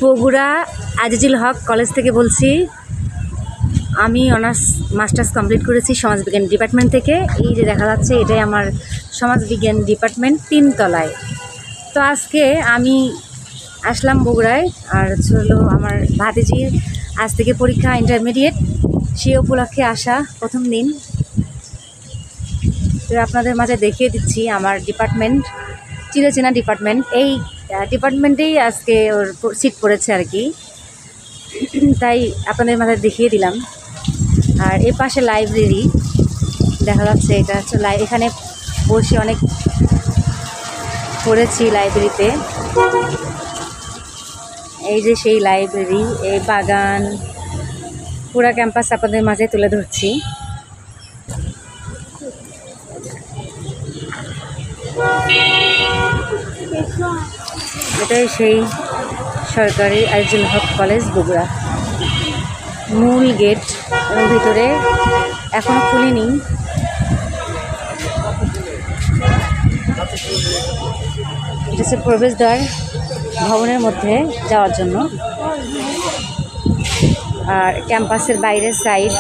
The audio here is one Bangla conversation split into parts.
বগুড়া আজিজুল হক কলেজ থেকে বলছি। আমি অনার্স মাস্টার্স কমপ্লিট করেছি সমাজবিজ্ঞান ডিপার্টমেন্ট থেকে। এই যে দেখা যাচ্ছে এটাই আমার সমাজবিজ্ঞান ডিপার্টমেন্ট 3 তলায়। তো আজকে আমি আসলাম বগুড়ায়, আর হলো আমার ভাতিজির আজ থেকে পরীক্ষা ইন্টারমিডিয়েট, সেই উপলক্ষে আসা প্রথম দিন। তো আপনাদের মাঝে দেখিয়ে দিচ্ছি আমার ডিপার্টমেন্ট, চিরচেনা ডিপার্টমেন্ট। এই ডিপার্টমেন্টেই আজকে ওর সিট পড়েছে আর কি, তাই আপনাদের মাঝে দেখিয়ে দিলাম। আর এর পাশে লাইব্রেরি দেখা যাচ্ছে, এটা হচ্ছে এখানে বসে অনেক পড়েছি লাইব্রেরিতে। এই যে সেই লাইব্রেরি, এই বাগান, পুরা ক্যাম্পাস আপনাদের মাঝে তুলে ধরছি। এটাই সেই সরকারি আজিজুল হক কলেজ বগুড়া, মূল গেট, এবং ভিতরে এখনো খুলিনি। এটা হচ্ছে প্রবেশদ্বার ভবনের মধ্যে যাওয়ার জন্য। আর ক্যাম্পাসের বাইরের সাইড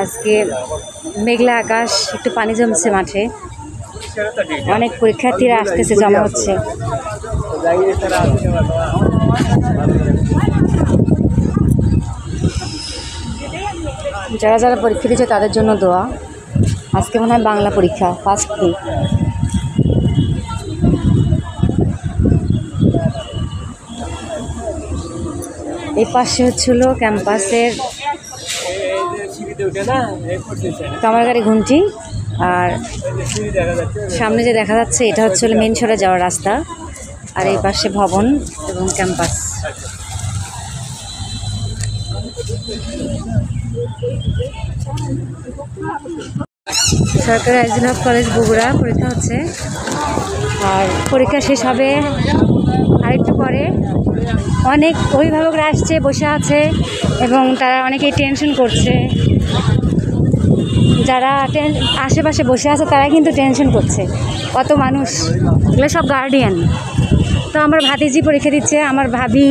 আজকে মেঘলা আকাশ, একটু পানি জমছে মাঠে, অনেক পরীক্ষার্থীরা আসতেছে, জমা হচ্ছে। যারা যারা পরীক্ষা দিচ্ছে তাদের জন্য দোয়া। আজকে মনে হয় বাংলা পরীক্ষা, ফার্স্ট ডে। এই পাশে হচ্ছিল ক্যাম্পাসের কামারগাড়ি ঘুমটি, আর সামনে যে দেখা যাচ্ছে এটা হচ্ছে মেন সড়ে যাওয়ার রাস্তা, আর এই পাশে ভবন এবং ক্যাম্পাস। সরকারি আজিজুল হক কলেজ বগুড়া পরীক্ষা হচ্ছে, আর পরীক্ষা শেষ হবে আরেকটু পরে। অনেক অভিভাবকরা আসছে, বসে আছে, এবং তারা অনেকেই টেনশন করছে। যারা আশেপাশে বসে আছে তারা কিন্তু টেনশন করছে, কত মানুষ, এগুলো সব গার্ডিয়ান। তো আমার ভাতিজি পরীক্ষা দিচ্ছে, আমার ভাবি,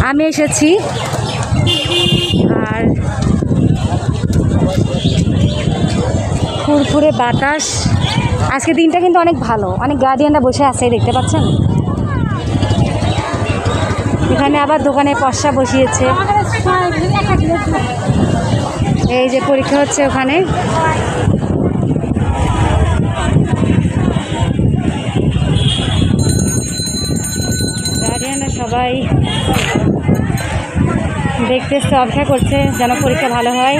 আমি এসেছি। আর ফুরফুরে বাতাস, আজকে দিনটা কিন্তু অনেক ভালো, অনেক গার্ডিয়ানরা বসে আছে, দেখতে পাচ্ছেন। এখানে আবার দোকানে পশা বসিয়েছে। এই যে পরীক্ষা হচ্ছে ওখানে। গার্ডিয়ানরা সবাই দেখতেছে, অপেক্ষা করছে যেন পরীক্ষা ভালো হয়।